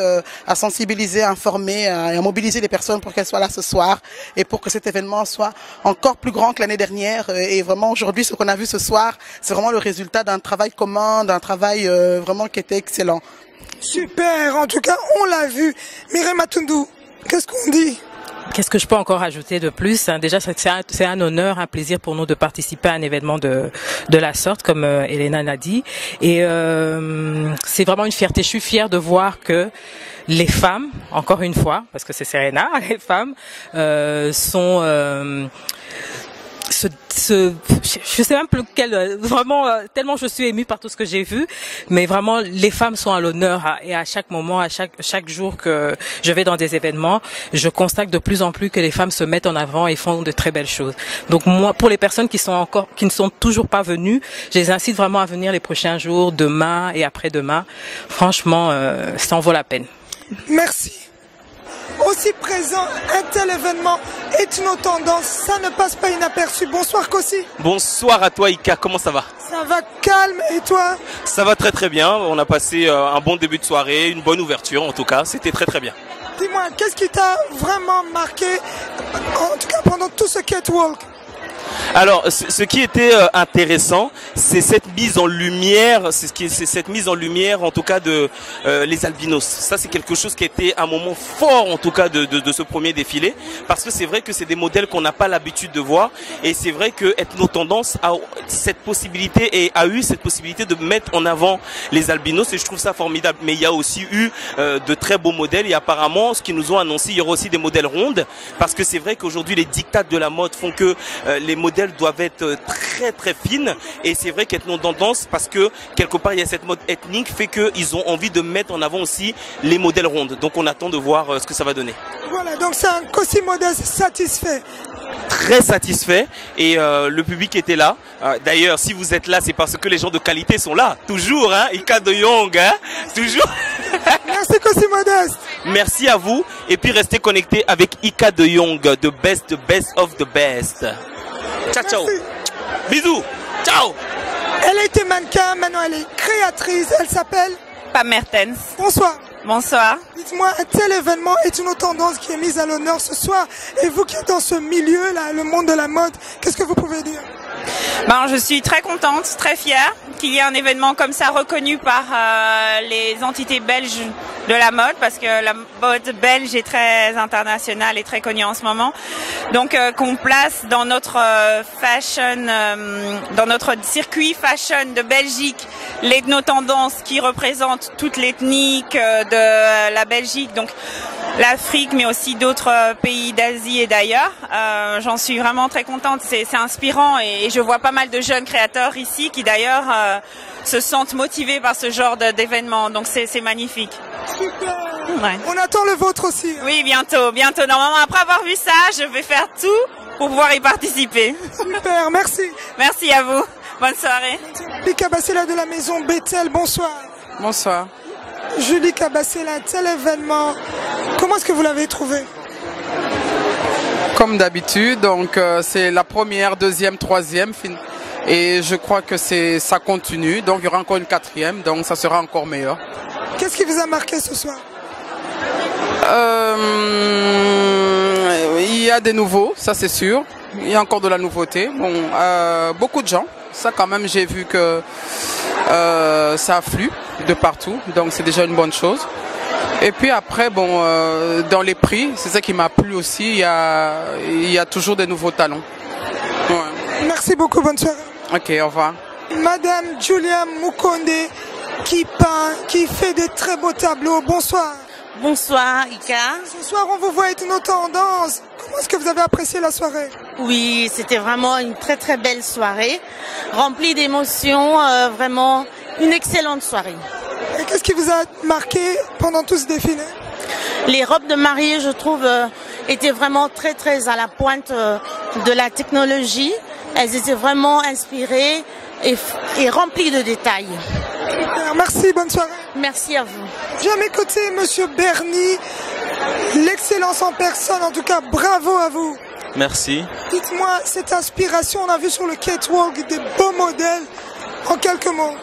à sensibiliser, à informer, à mobiliser les personnes pour qu'elles soient là ce soir et pour que cet événement soit encore plus grand que l'année dernière. Et vraiment aujourd'hui, ce qu'on a vu ce soir, c'est vraiment le résultat d'un travail commun, d'un travail vraiment qui était excellent. Super, en tout cas, on l'a vu. Mireille Matundu, qu'est-ce qu'on dit? Qu'est-ce que je peux encore ajouter de plus? Déjà, c'est un honneur, un plaisir pour nous de participer à un événement de la sorte, comme Elena l'a dit. Et c'est vraiment une fierté. Je suis fière de voir que les femmes, encore une fois, parce que c'est Serena, les femmes sont... je sais même plus quel, vraiment tellement je suis émue par tout ce que j'ai vu, mais vraiment les femmes sont à l'honneur et à chaque moment, à chaque jour que je vais dans des événements, je constate de plus en plus que les femmes se mettent en avant et font de très belles choses. Donc moi, pour les personnes qui ne sont toujours pas venues, je les incite vraiment à venir les prochains jours, demain et après-demain. Franchement, ça en vaut la peine. Merci. Aussi présent, un tel événement ethno-tendance, ça ne passe pas inaperçu. Bonsoir Kossi. Bonsoir à toi Ika, comment ça va? Ça va calme et toi? Ça va très très bien, on a passé un bon début de soirée, une bonne ouverture en tout cas, c'était très très bien. Dis-moi, qu'est-ce qui t'a vraiment marqué, en tout cas pendant tout ce catwalk? Alors, ce qui était intéressant, c'est cette mise en lumière, c'est cette mise en lumière, en tout cas de les albinos. Ça, c'est quelque chose qui était un moment fort, en tout cas, de ce premier défilé, parce que c'est vrai que c'est des modèles qu'on n'a pas l'habitude de voir, et c'est vrai que Ethno-Tendance a cette possibilité et a eu cette possibilité de mettre en avant les albinos, et je trouve ça formidable. Mais il y a aussi eu de très beaux modèles, et apparemment, ce qu'ils nous ont annoncé, il y aura aussi des modèles rondes, parce que c'est vrai qu'aujourd'hui, les dictats de la mode font que les modèles doivent être très très fines, et c'est vrai qu'Ethno-Tendance, parce que quelque part il y a cette mode ethnique, fait qu'ils ont envie de mettre en avant aussi les modèles rondes. Donc on attend de voir ce que ça va donner. Voilà, donc c'est un Kossi Modeste satisfait. Très satisfait, et le public était là. D'ailleurs, si vous êtes là, c'est parce que les gens de qualité sont là. Toujours, hein, Ika de Young, hein, toujours. Merci Kossi Modeste. Merci à vous, et puis restez connectés avec Ika de Young, the best of the best. Ciao, ciao. Bisous. Ciao. Elle a été mannequin, maintenant elle est créatrice. Elle s'appelle Pam Mertens. Bonsoir. Bonsoir. Dites-moi, un tel événement est une tendance qui est mise à l'honneur ce soir. Et vous qui êtes dans ce milieu-là, le monde de la mode, qu'est-ce que vous pouvez dire? Je suis très contente, très fière qu'il y ait un événement comme ça reconnu par les entités belges de la mode, parce que la mode belge est très internationale et très connue en ce moment. Donc qu'on place dans notre fashion, dans notre circuit fashion de Belgique, l'ethno-tendance qui représente toute l'ethnique de la Belgique, donc l'Afrique, mais aussi d'autres pays d'Asie et d'ailleurs. J'en suis vraiment très contente, c'est inspirant, et je vois pas mal de jeunes créateurs ici qui d'ailleurs se sentent motivés par ce genre d'événement, donc c'est magnifique. Super. Ouais. On attend le vôtre aussi. Oui, bientôt. Normalement, après avoir vu ça, je vais faire tout pour pouvoir y participer. Super, merci. Merci à vous. Bonne soirée. Julie Cabassela de la maison Bethel, bonsoir. Bonsoir. Julie Cabassela, tel événement, comment est-ce que vous l'avez trouvé? Comme d'habitude, donc c'est la première, deuxième, troisième, et je crois que ça continue, donc il y aura encore une quatrième, donc ça sera encore meilleur. Qu'est-ce qui vous a marqué ce soir? Il y a des nouveaux, ça c'est sûr, il y a encore de la nouveauté, bon, beaucoup de gens, ça quand même j'ai vu que ça afflue de partout, donc c'est déjà une bonne chose. Et puis après, bon, dans les prix, c'est ça qui m'a plu aussi, il y a toujours des nouveaux talents. Ouais. Merci beaucoup, bonne soirée. Ok, au revoir. Madame Julia Mukonde, qui peint, qui fait des très beaux tableaux, bonsoir. Bonsoir, Ika. Ce soir, on vous voit être nos tendances. Comment est-ce que vous avez apprécié la soirée? Oui, c'était vraiment une très très belle soirée, remplie d'émotions, vraiment une excellente soirée. Et qu'est-ce qui vous a marqué pendant tout ce défilé? Les robes de mariée, je trouve, étaient vraiment très très à la pointe de la technologie. Elles étaient vraiment inspirées et remplies de détails. Super, merci, bonne soirée. Merci à vous. J'ai à mes côtés Monsieur Berny, l'excellence en personne, en tout cas bravo à vous. Merci. Dites-moi, cette inspiration, on a vu sur le catwalk des beaux modèles, en quelques mots.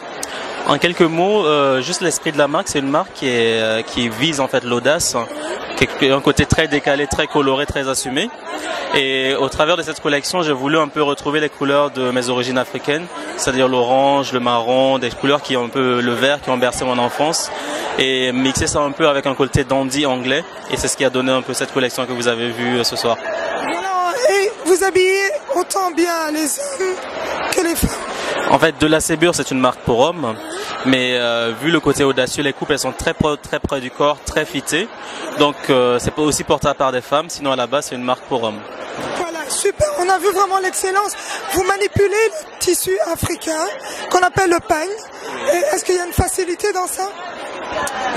En quelques mots, juste l'esprit de la marque, c'est une marque qui vise en fait l'audace, qui a un côté très décalé, très coloré, très assumé. Et au travers de cette collection, j'ai voulu un peu retrouver les couleurs de mes origines africaines, c'est-à-dire l'orange, le marron, des couleurs qui ont un peu le vert, qui ont bercé mon enfance, et mixer ça un peu avec un côté dandy anglais. Et c'est ce qui a donné un peu cette collection que vous avez vue ce soir. Voilà, et vous habillez autant bien les hommes que les femmes. En fait, De La Sébure, c'est une marque pour hommes, mais vu le côté audacieux, les coupes elles sont très près du corps, très fitées. Donc c'est pas aussi porté par des femmes, sinon à la base c'est une marque pour hommes. Voilà, super, on a vu vraiment l'excellence. Vous manipulez le tissu africain qu'on appelle le pagne. Est-ce qu'il y a une facilité dans ça?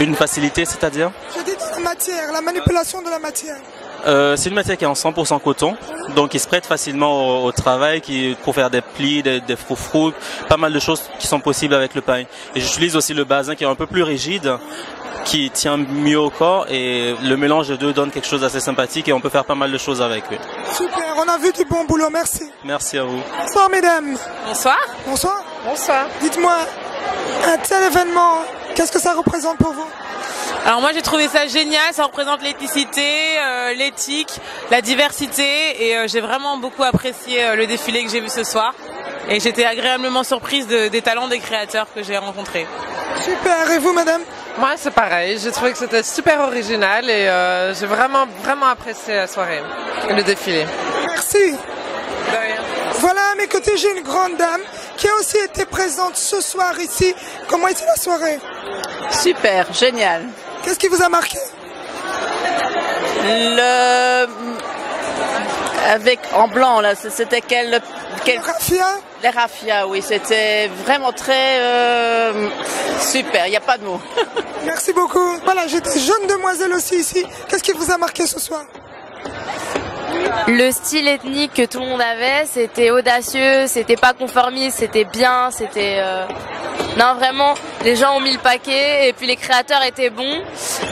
Une facilité, c'est-à-dire? Je dis dans la matière, la manipulation de la matière. C'est une matière qui est en 100% coton, donc il se prête facilement au travail, pour faire des plis, des froufrous, pas mal de choses qui sont possibles avec le pagne. Et j'utilise aussi le basin qui est un peu plus rigide, qui tient mieux au corps, et le mélange des deux donne quelque chose d'assez sympathique et on peut faire pas mal de choses avec. Oui. Super, on a vu du bon boulot, merci. Merci à vous. Bonsoir mesdames. Bonsoir. Bonsoir. Bonsoir. Dites-moi, un tel événement, qu'est-ce que ça représente pour vous? Alors moi j'ai trouvé ça génial, ça représente l'éthicité, l'éthique, la diversité et j'ai vraiment beaucoup apprécié le défilé que j'ai vu ce soir et j'étais agréablement surprise des talents des créateurs que j'ai rencontrés. Super, et vous madame? Moi c'est pareil, j'ai trouvé que c'était super original et j'ai vraiment apprécié la soirée et le défilé. Merci. De rien. Voilà, à mes côtés j'ai une grande dame qui a aussi été présente ce soir ici. Comment était la soirée? Super, génial. Qu'est-ce qui vous a marqué? Avec en blanc là, c'était quel raffia? Les raffias, oui, c'était vraiment très super, il n'y a pas de mots. Merci beaucoup. Voilà, j'ai des jeunes demoiselles aussi ici. Qu'est-ce qui vous a marqué ce soir? Le style ethnique que tout le monde avait, c'était audacieux, c'était pas conformiste, c'était bien, c'était... Non, vraiment, les gens ont mis le paquet et puis les créateurs étaient bons.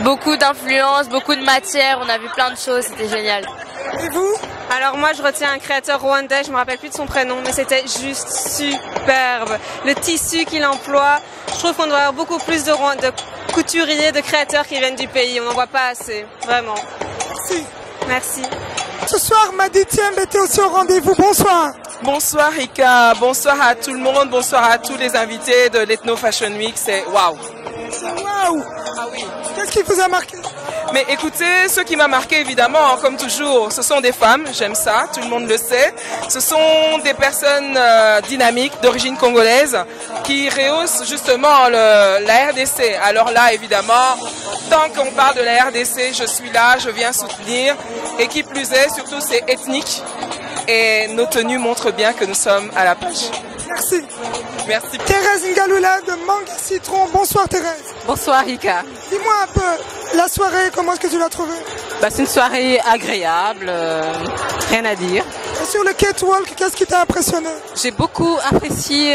Beaucoup d'influence, beaucoup de matière, on a vu plein de choses, c'était génial. Et vous? Alors moi je retiens un créateur rwandais, je me rappelle plus de son prénom, mais c'était juste superbe. Le tissu qu'il emploie, je trouve qu'on doit avoir beaucoup plus de couturiers, de créateurs qui viennent du pays, on n'en voit pas assez, vraiment. Merci. Merci. Ce soir, Madi Thiembe était aussi au rendez-vous. Bonsoir. Bonsoir Ika, bonsoir à tout le monde, bonsoir à tous les invités de l'Ethno Fashion Week, c'est waouh. Waouh. Ah oui. Qu'est-ce qui vous a marqué? Mais écoutez, ce qui m'a marqué évidemment, comme toujours, ce sont des femmes, j'aime ça, tout le monde le sait. Ce sont des personnes dynamiques, d'origine congolaise, qui rehaussent justement la RDC. Alors là, évidemment, tant qu'on parle de la RDC, je suis là, je viens soutenir. Et qui plus est, surtout c'est ethnique. Et nos tenues montrent bien que nous sommes à la page. Merci. Merci. Thérèse Ngalula de Manga Citron. Bonsoir Thérèse. Bonsoir Ika. Dis-moi un peu, la soirée, comment est-ce que tu l'as trouvée? C'est une soirée agréable, rien à dire. sur le catwalk, qu'est-ce qui t'a impressionné? J'ai beaucoup apprécié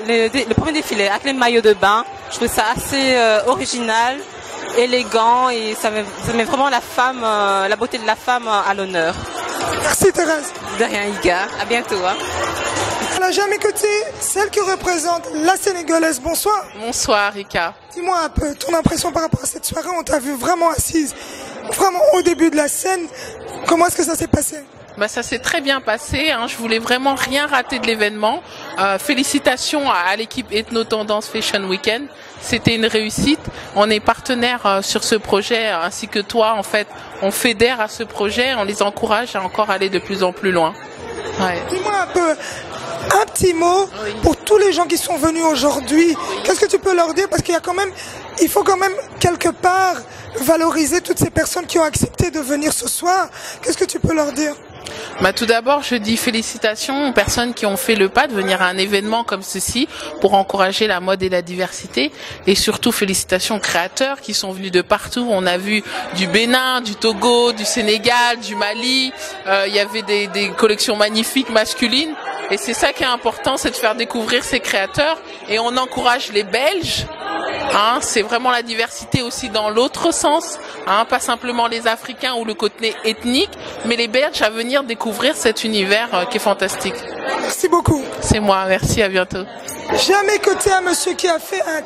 le premier défilé avec les maillots de bain. Je trouve ça assez original, élégant et ça met vraiment la femme, la beauté de la femme à l'honneur. Merci Thérèse. De rien Iga, à bientôt. Hein. On n'a jamais côté celle qui représente la Sénégalaise. Bonsoir. Bonsoir Ika. Dis-moi un peu ton impression par rapport à cette soirée. On t'a vu vraiment assise, vraiment au début de la scène. Comment est-ce que ça s'est passé? Bah, ça s'est très bien passé, hein. Je voulais vraiment rien rater de l'événement. Félicitations à l'équipe Ethno Tendance Fashion Weekend. C'était une réussite. On est partenaire sur ce projet, ainsi que toi. En fait, on fédère à ce projet. On les encourage à encore aller de plus en plus loin. Ouais. Dis-moi un petit mot pour tous les gens qui sont venus aujourd'hui. Qu'est-ce que tu peux leur dire? Parce qu'il y a quand même, il faut quand même quelque part valoriser toutes ces personnes qui ont accepté de venir ce soir. Qu'est-ce que tu peux leur dire? Bah, tout d'abord, je dis félicitations aux personnes qui ont fait le pas de venir à un événement comme ceci pour encourager la mode et la diversité. Et surtout, félicitations aux créateurs qui sont venus de partout. On a vu du Bénin, du Togo, du Sénégal, du Mali. Il y avait des collections magnifiques masculines. Et c'est ça qui est important, c'est de faire découvrir ces créateurs. Et on encourage les Belges. Hein, c'est vraiment la diversité aussi dans l'autre sens, hein, pas simplement les Africains ou le côté ethnique, mais les Belges à venir découvrir cet univers qui est fantastique. Merci beaucoup. C'est moi, merci, à bientôt. J'ai à mes côtés un monsieur qui a fait un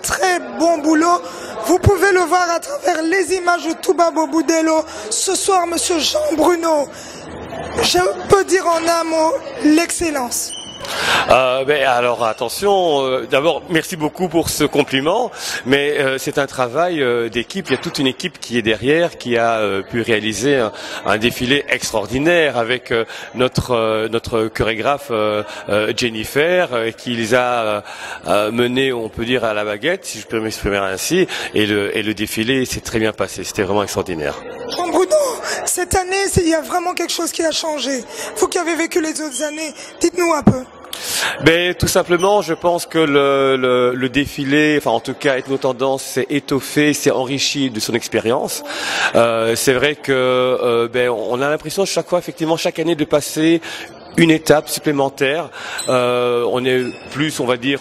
très bon boulot. Vous pouvez le voir à travers les images de Toubabo Boudelo. Ce soir, monsieur Jean Bruno, je peux dire en un mot l'excellence. Alors attention, d'abord merci beaucoup pour ce compliment, mais c'est un travail d'équipe, il y a toute une équipe qui est derrière, qui a pu réaliser un défilé extraordinaire avec notre chorégraphe Jennifer, qui les a menés, on peut dire, à la baguette, si je peux m'exprimer ainsi, et le défilé s'est très bien passé, c'était vraiment extraordinaire. Jean Bruno, cette année, il y a vraiment quelque chose qui a changé. Vous qui avez vécu les autres années, dites-nous un peu. Tout simplement, je pense que le défilé, enfin en tout cas Ethno Tendance, s'est étoffé, s'est enrichi de son expérience. C'est vrai que on a l'impression chaque fois, effectivement, chaque année de passer une étape supplémentaire. On est plus, on va dire,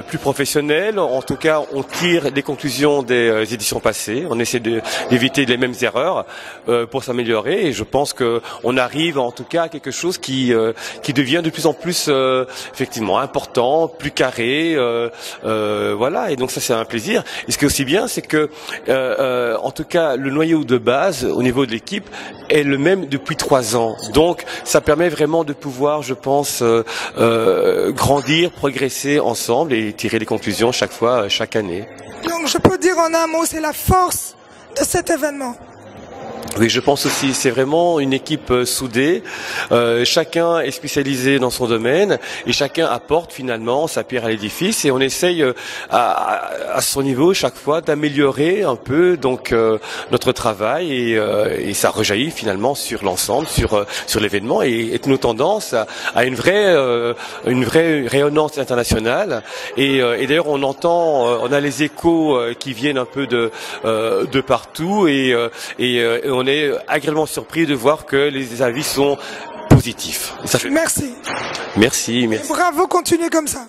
plus professionnel. En tout cas, on tire des conclusions des éditions passées. On essaie d'éviter les mêmes erreurs pour s'améliorer. Et je pense que on arrive, en tout cas, à quelque chose qui devient de plus en plus effectivement important, plus carré. Voilà. Et donc ça, c'est un plaisir. Et ce qui est aussi bien, c'est que, en tout cas, le noyau de base au niveau de l'équipe est le même depuis 3 ans. Donc, ça permet vraiment de pouvoir, je pense, grandir, progresser ensemble et tirer les conclusions chaque fois, chaque année. Donc je peux dire en un mot, c'est la force de cet événement. Oui, je pense aussi, c'est vraiment une équipe soudée. Chacun est spécialisé dans son domaine et chacun apporte finalement sa pierre à l'édifice et on essaye à son niveau chaque fois d'améliorer un peu donc notre travail et ça rejaillit finalement sur l'ensemble, sur l'événement et Ethno Tendance a une vraie rayonnance internationale et d'ailleurs on a les échos qui viennent un peu de partout et on est agréablement surpris de voir que les avis sont positifs. Ça fait... Merci. Merci. Bravo, continuez comme ça.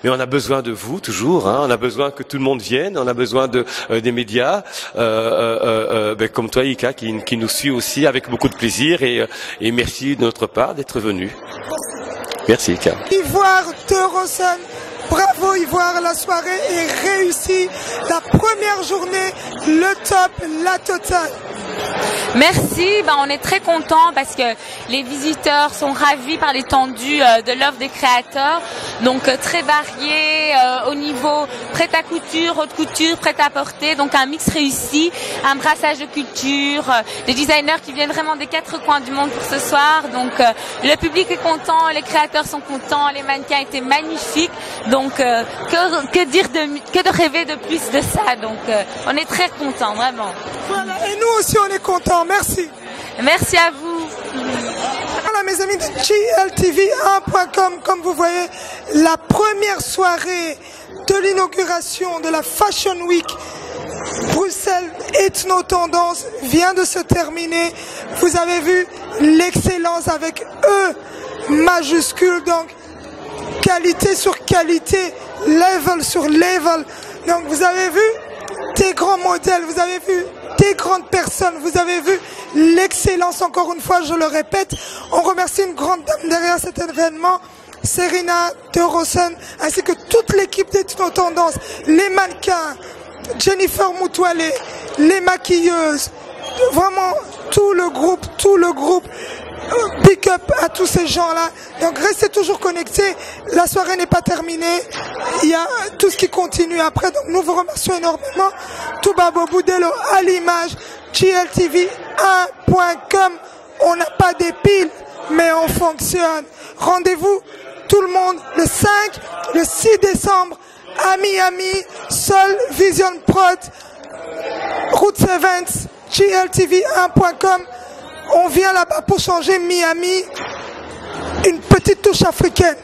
Mais on a besoin de vous toujours, hein. On a besoin que tout le monde vienne, on a besoin des médias, comme toi Ika qui nous suit aussi avec beaucoup de plaisir et merci de notre part d'être venu. Merci Ika. Ivoire de Rosen. Bravo Ivoire, la soirée est réussie. La première journée, le top, la totale. Merci, on est très contents parce que les visiteurs sont ravis par l'étendue de l'offre des créateurs, donc très varié au niveau prêt à couture, haute couture, prêt à porter, donc un mix réussi, un brassage de culture, des designers qui viennent vraiment des 4 coins du monde pour ce soir, donc le public est content, les créateurs sont contents, les mannequins étaient magnifiques, donc que de rêver de plus de ça, donc on est très contents, vraiment. Voilà, et nous aussi on est contents, merci. Merci à vous. Voilà mes amis de GLTV1.com, comme vous voyez, la première soirée de l'inauguration de la Fashion Week Bruxelles. Bruxelles Ethno-Tendance vient de se terminer. Vous avez vu l'excellence avec E majuscule, donc qualité sur qualité, level sur level. Donc vous avez vu des grands modèles, vous avez vu des grandes personnes, vous avez vu l'excellence, encore une fois, je le répète. On remercie une grande dame derrière cet événement, Serena de Rosen, ainsi que toute l'équipe d'Ethno-Tendance, les mannequins, Jennifer Moutoualé, les maquilleuses, vraiment tout le groupe, big up à tous ces gens-là. Donc restez toujours connectés, la soirée n'est pas terminée, il y a tout ce qui continue après, donc nous vous remercions énormément. Toubabo Boudelo à l'image, GLTV1.com, on n'a pas des piles, mais on fonctionne. Rendez-vous tout le monde le 5, le 6 décembre à Miami, Sol Vision Prod, Roots Events, GLTV1.com. On vient là-bas pour changer Miami, une petite touche africaine.